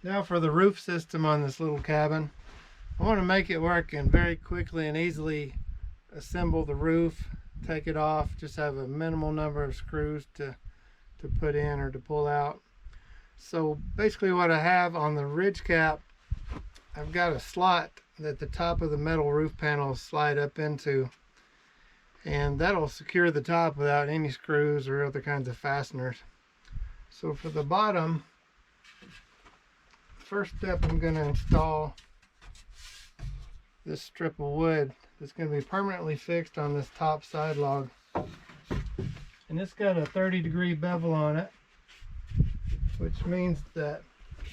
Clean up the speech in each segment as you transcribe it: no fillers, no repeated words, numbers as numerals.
Now for the roof system on this little cabin. I want to make it work and very quickly and easily assemble the roof, take it off, just have a minimal number of screws to put in or to pull out. So basically what I have on the ridge cap, I've got a slot that the top of the metal roof panels slide up into, and that'll secure the top without any screws or other kinds of fasteners. So for the bottom, first step, I'm going to install this strip of wood that's going to be permanently fixed on this top side log, and it's got a 30-degree bevel on it, which means that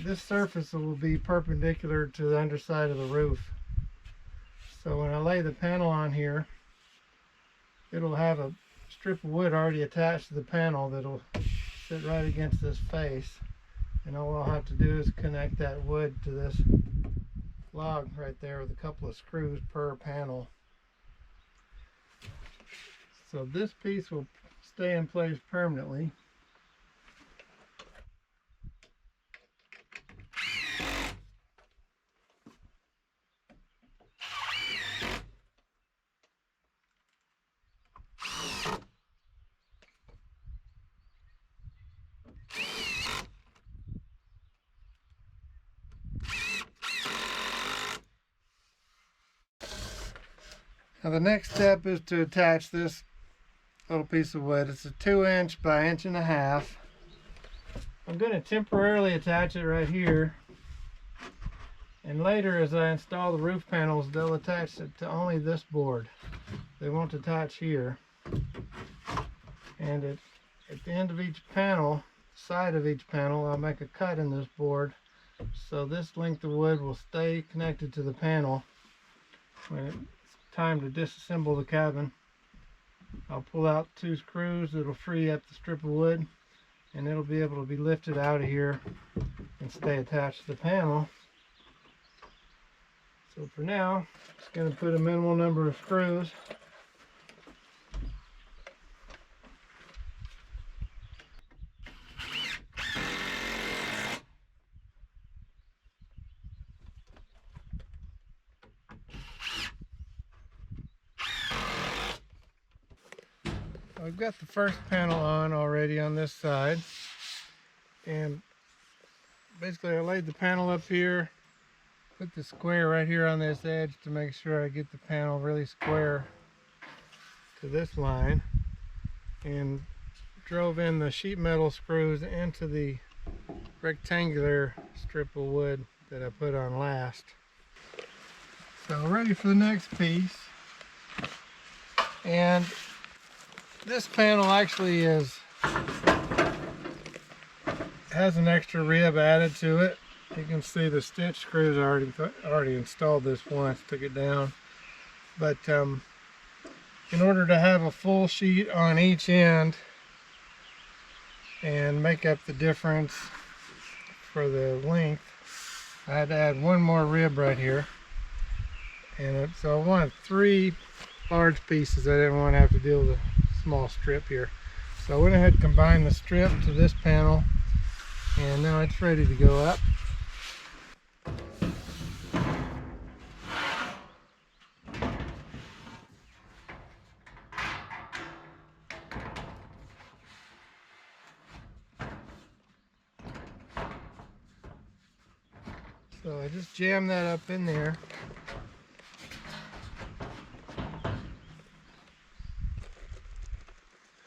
this surface will be perpendicular to the underside of the roof. So when I lay the panel on here, it'll have a strip of wood already attached to the panel that'll sit right against this face, and all I'll have to do is connect that wood to this log right there with a couple of screws per panel. So this piece will stay in place permanently. Now the next step is to attach this little piece of wood. It's a 2" by 1.5 inches. I'm going to temporarily attach it right here, and later as I install the roof panels, they'll attach it to only this board. They won't attach here. And at the end of each panel, side of each panel, I'll make a cut in this board, so this length of wood will stay connected to the panel. When it's time to disassemble the cabin, I'll pull out 2 screws that'll free up the strip of wood, and it'll be able to be lifted out of here and stay attached to the panel. So for now, I'm just going to put a minimal number of screws. I've got the first panel on already on this side, and basically I laid the panel up here, put the square right here on this edge to make sure I get the panel really square to this line, and drove in the sheet metal screws into the rectangular strip of wood that I put on last. So ready for the next piece. And this panel actually has an extra rib added to it. You can see the stitch screws already installed this once, took it down. But in order to have a full sheet on each end and make up the difference for the length, I had to add one more rib right here. And so I wanted 3 large pieces. I didn't want to have to deal with a small strip here. So I went ahead and combined the strip to this panel, and now it's ready to go up. So I just jammed that up in there.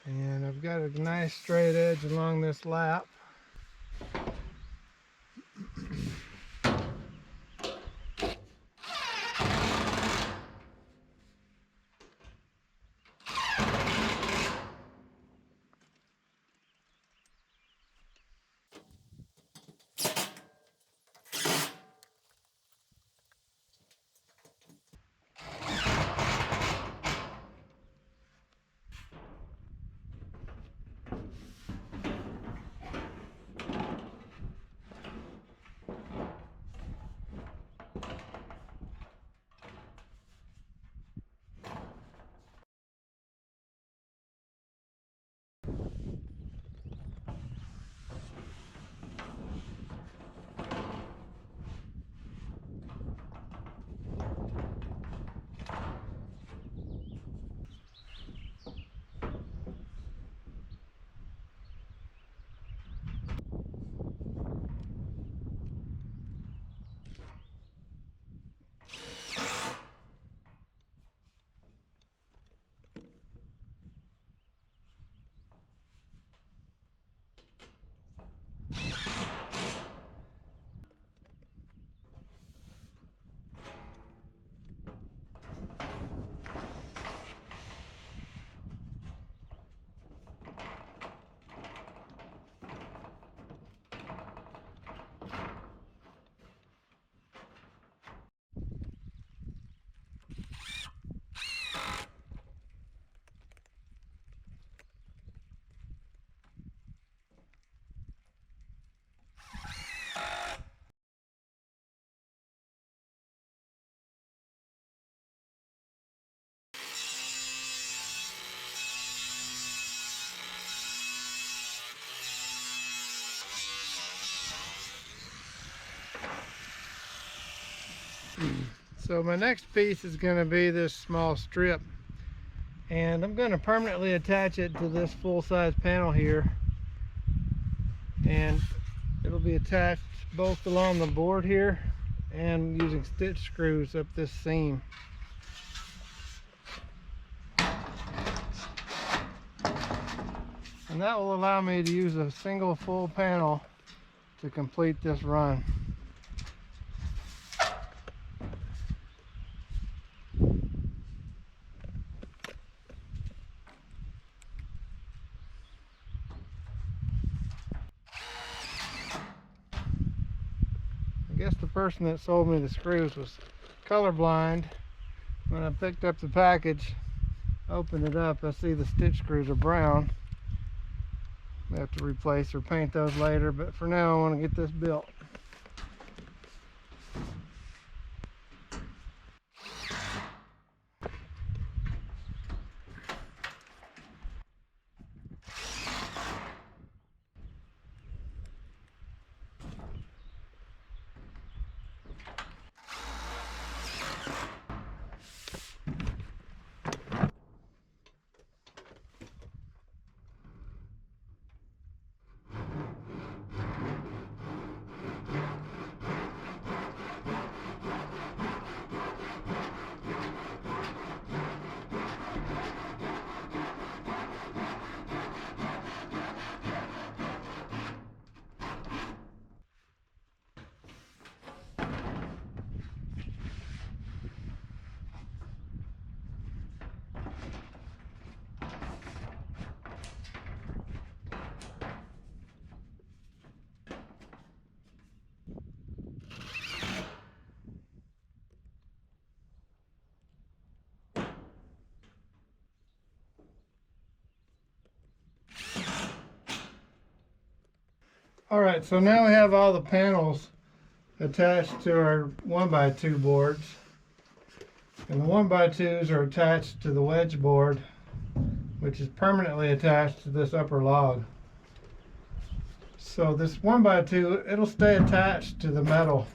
And I've got a nice straight edge along this lap. So my next piece is going to be this small strip, and I'm going to permanently attach it to this full-size panel here, and it'll be attached both along the board here and using stitch screws up this seam. And that will allow me to use a single full panel to complete this run. I guess the person that sold me the screws was colorblind. When I picked up the package, opened it up, I see the stitch screws are brown. I have to replace or paint those later, but for now I want to get this built. Alright, so now we have all the panels attached to our 1x2 boards. And the 1x2s are attached to the wedge board, which is permanently attached to this upper log. So this 1x2, it'll stay attached to the metal.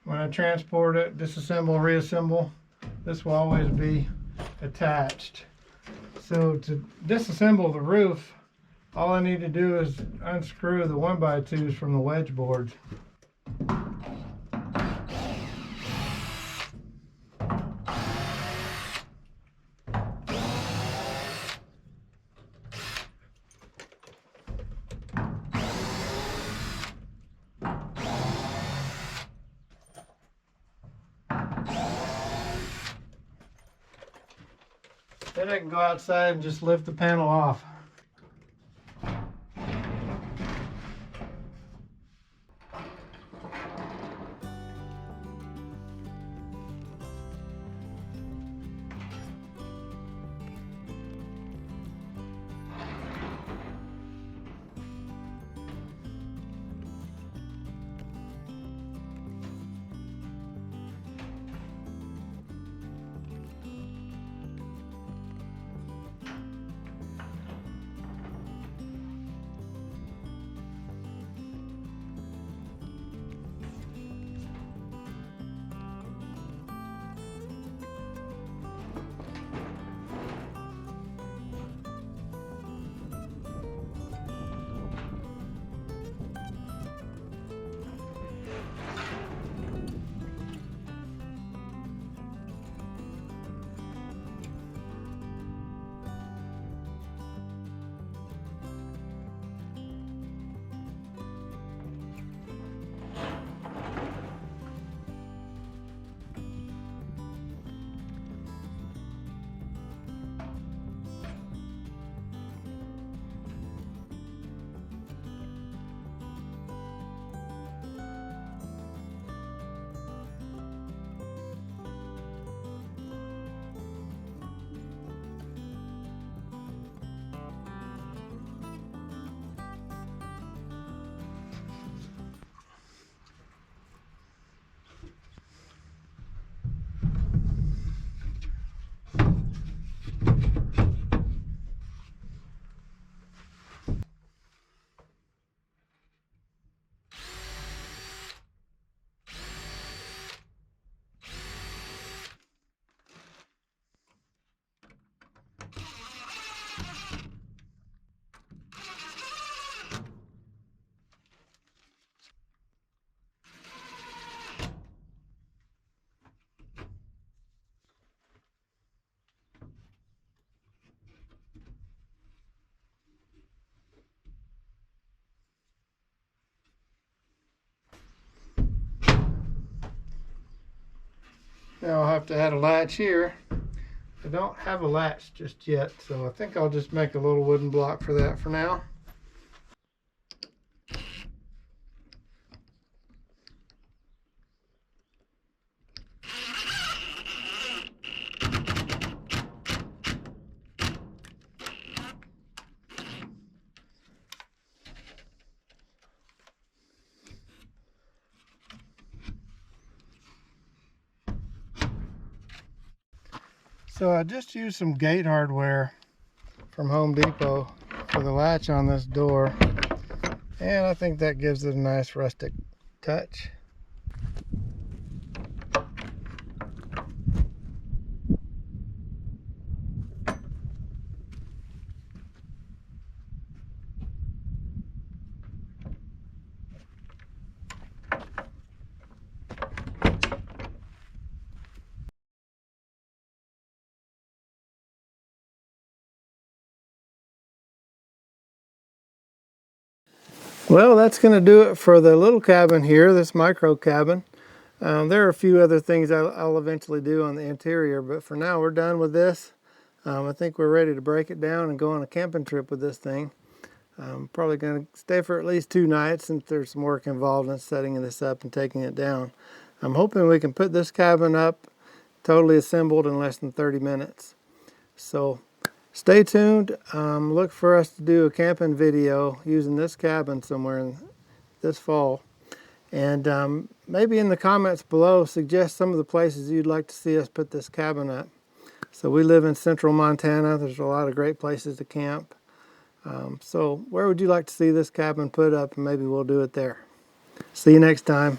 When I transport it, disassemble, reassemble, this will always be attached. So to disassemble the roof, all I need to do is unscrew the 1x2s from the wedge boards. Then I can go outside and just lift the panel off. Now I'll have to add a latch here. I don't have a latch just yet, so I think I'll just make a little wooden block for that for now. So I just used some gate hardware from Home Depot for the latch on this door, and I think that gives it a nice rustic touch. Well, that's going to do it for the little cabin here, this micro cabin. There are a few other things I'll eventually do on the interior, but for now we're done with this. I think we're ready to break it down and go on a camping trip with this thing. I'm probably going to stay for at least 2 nights since there's some work involved in setting this up and taking it down. I'm hoping we can put this cabin up totally assembled in less than 30 minutes. So stay tuned. Look for us to do a camping video using this cabin somewhere this fall. And maybe in the comments below, suggest some of the places you'd like to see us put this cabin up. So we live in central Montana. There's a lot of great places to camp. So where would you like to see this cabin put up? And maybe we'll do it there. See you next time.